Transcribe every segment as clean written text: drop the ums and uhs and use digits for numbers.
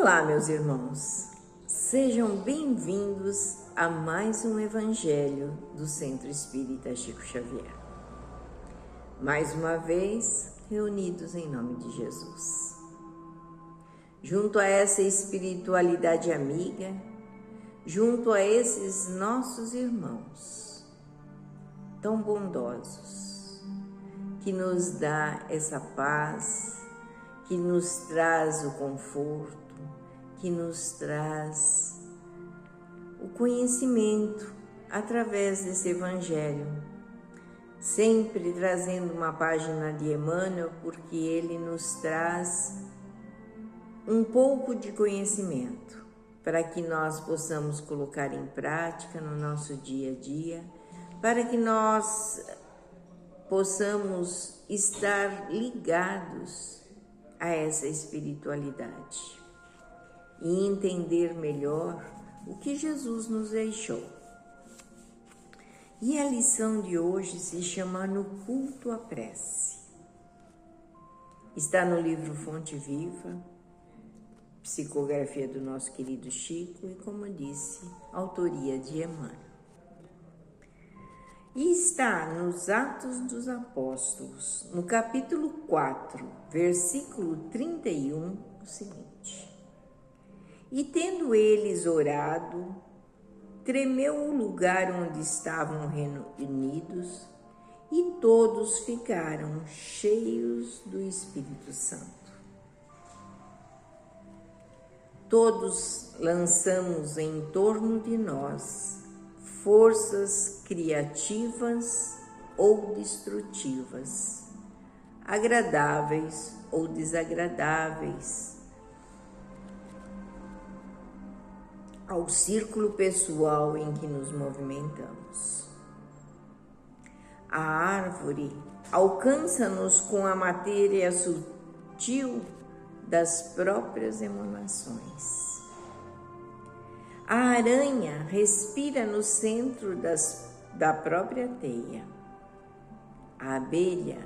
Olá, meus irmãos, sejam bem-vindos a mais um Evangelho do Centro Espírita Chico Xavier. Mais uma vez, reunidos em nome de Jesus. Junto a essa espiritualidade amiga, junto a esses nossos irmãos tão bondosos, que nos dá essa paz, que nos traz o conforto, que nos traz o conhecimento através desse Evangelho, sempre trazendo uma página de Emmanuel, porque ele nos traz um pouco de conhecimento para que nós possamos colocar em prática no nosso dia a dia, para que nós possamos estar ligados a essa espiritualidade e entender melhor o que Jesus nos deixou. E a lição de hoje se chama No Culto à Prece. Está no livro Fonte Viva, psicografia do nosso querido Chico e, como disse, autoria de Emmanuel. E está nos Atos dos Apóstolos, no capítulo 4, versículo 31, o seguinte: E tendo eles orado, tremeu o lugar onde estavam reunidos, e todos ficaram cheios do Espírito Santo. Todos lançamos em torno de nós forças criativas ou destrutivas, agradáveis ou desagradáveis, ao círculo pessoal em que nos movimentamos. A árvore alcança-nos com a matéria sutil das próprias emanações. A aranha respira no centro da própria teia. A abelha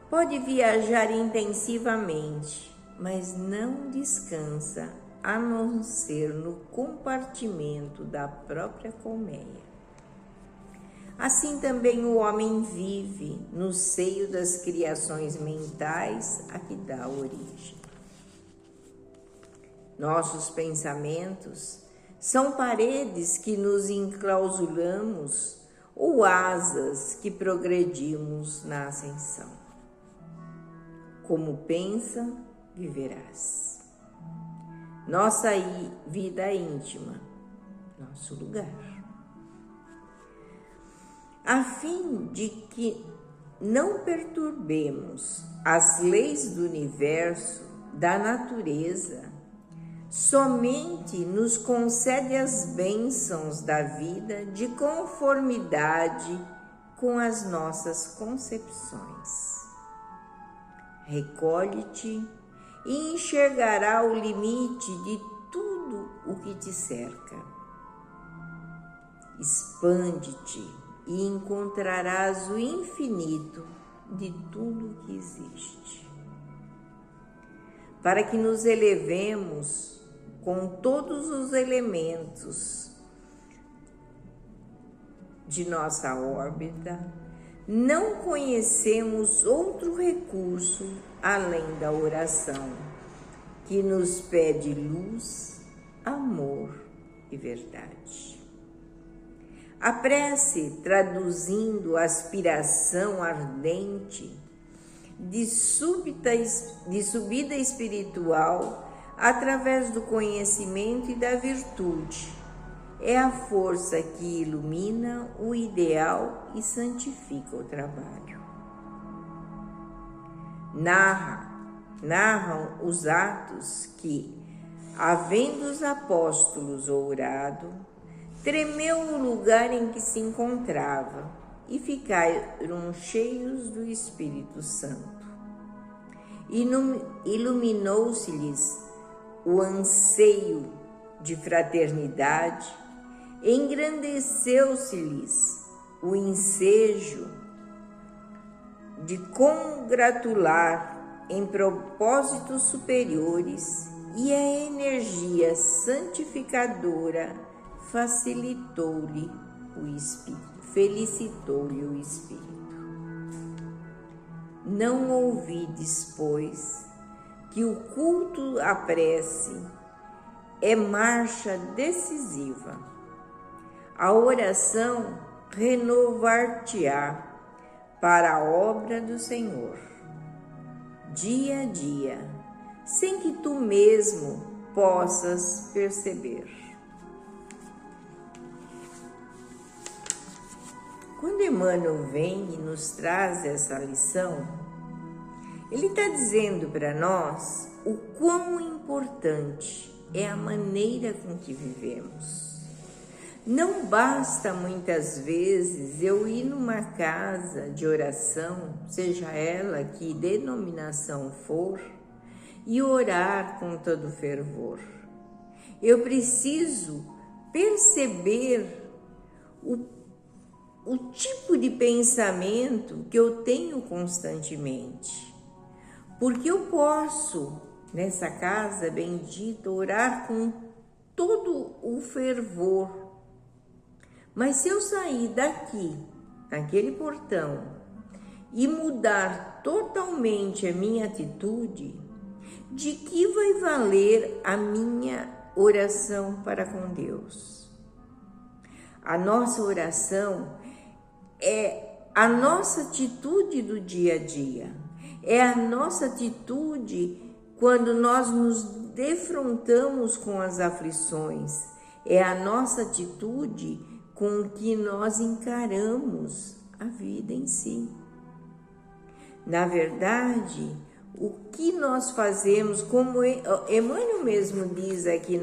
pode viajar intensivamente, mas não descansa a não ser no compartimento da própria colmeia. Assim também o homem vive no seio das criações mentais a que dá origem. Nossos pensamentos são paredes que nos enclausulamos ou asas que progredimos na ascensão. Como pensa, viverás. Nossa vida íntima, nosso lugar. A fim de que não perturbemos as leis do universo, da natureza, somente nos concede as bênçãos da vida de conformidade com as nossas concepções. Recolhe-te e enxergará o limite de tudo o que te cerca. Expande-te e encontrarás o infinito de tudo que existe. Para que nos elevemos com todos os elementos de nossa órbita, não conhecemos outro recurso além da oração, que nos pede luz, amor e verdade. A prece, traduzindo a aspiração ardente de subida espiritual através do conhecimento e da virtude, é a força que ilumina o ideal e santifica o trabalho. Narram os atos que, havendo os apóstolos orado, tremeu o lugar em que se encontrava e ficaram cheios do Espírito Santo. Iluminou-se-lhes o anseio de fraternidade, engrandeceu-se-lhes o ensejo de congratular em propósitos superiores e a energia santificadora felicitou-lhe o Espírito. Não ouvides, pois, que o culto à prece é marcha decisiva. A oração renovar-te-á para a obra do Senhor, dia a dia, sem que tu mesmo possas perceber. Quando Emmanuel vem e nos traz essa lição, ele está dizendo para nós o quão importante é a maneira com que vivemos. Não basta muitas vezes eu ir numa casa de oração, seja ela que denominação for, e orar com todo fervor. Eu preciso perceber o tipo de pensamento que eu tenho constantemente. Porque eu posso, nessa casa bendita, orar com todo o fervor. Mas se eu sair daqui, naquele portão, e mudar totalmente a minha atitude, de que vai valer a minha oração para com Deus? A nossa oração é a nossa atitude do dia a dia, é a nossa atitude quando nós nos defrontamos com as aflições, é a nossa atitude com que nós encaramos a vida em si. Na verdade, o que nós fazemos, como Emmanuel mesmo diz aqui,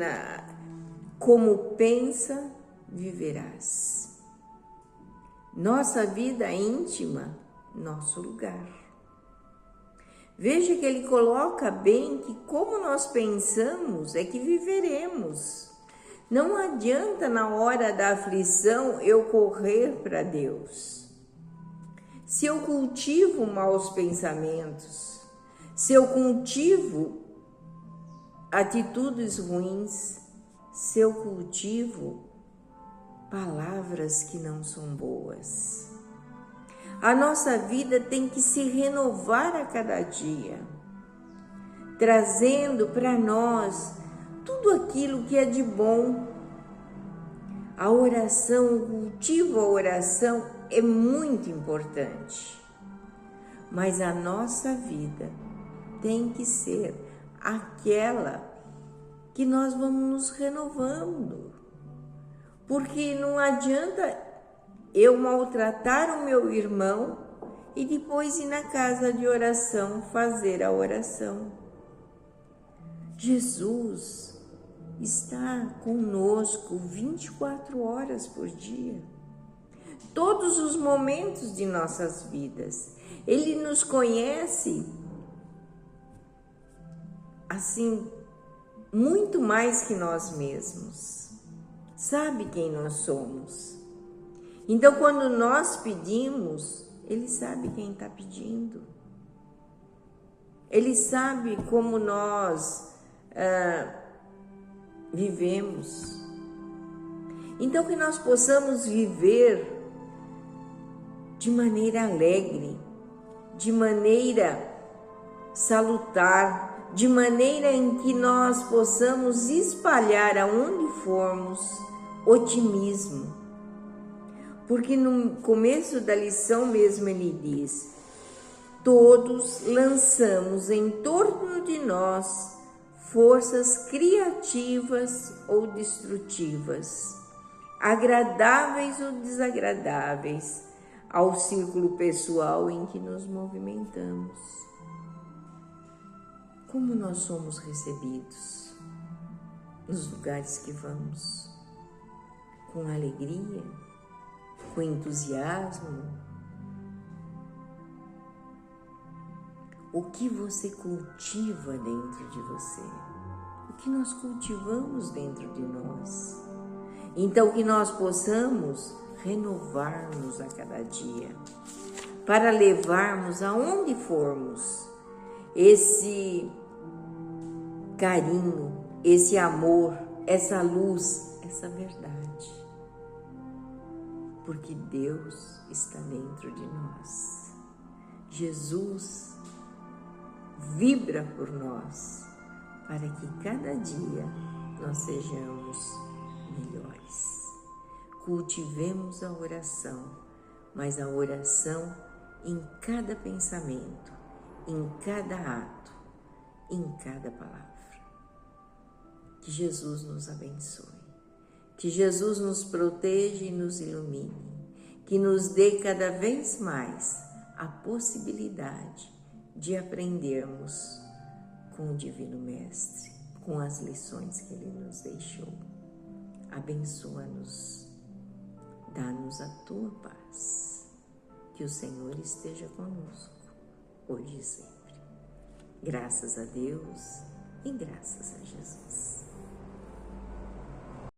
como pensa, viverás. Nossa vida íntima, nosso lugar. Veja que ele coloca bem que como nós pensamos é que viveremos. Não adianta na hora da aflição eu correr para Deus. Se eu cultivo maus pensamentos, se eu cultivo atitudes ruins, se eu cultivo palavras que não são boas. A nossa vida tem que se renovar a cada dia, trazendo para nós tudo aquilo que é de bom. A oração, o cultivo à oração é muito importante, mas a nossa vida tem que ser aquela que nós vamos nos renovando, porque não adianta eu maltratar o meu irmão e depois ir na casa de oração fazer a oração. Jesus está conosco 24 horas por dia, todos os momentos de nossas vidas. Ele nos conhece assim, muito mais que nós mesmos. Sabe quem nós somos. Então, quando nós pedimos, Ele sabe quem está pedindo. Ele sabe como nós vivemos. Então, que nós possamos viver de maneira alegre, de maneira salutar, de maneira em que nós possamos espalhar aonde formos otimismo. Porque no começo da lição mesmo ele diz: todos lançamos em torno de nós forças criativas ou destrutivas, agradáveis ou desagradáveis, ao círculo pessoal em que nos movimentamos. Como nós somos recebidos nos lugares que vamos? Com alegria? Com entusiasmo? O que você cultiva dentro de você? O que nós cultivamos dentro de nós? Então, que nós possamos renovar-nos a cada dia, para levarmos aonde formos esse carinho, esse amor, essa luz, essa verdade. Porque Deus está dentro de nós. Jesus vibra por nós para que cada dia nós sejamos melhores. Cultivemos a oração, mas a oração em cada pensamento, em cada ato, em cada palavra. Que Jesus nos abençoe, que Jesus nos proteja e nos ilumine, que nos dê cada vez mais a possibilidade de aprendermos com o Divino Mestre, com as lições que Ele nos deixou. Abençoa-nos, dá-nos a Tua paz, que o Senhor esteja conosco, hoje e sempre. Graças a Deus e graças a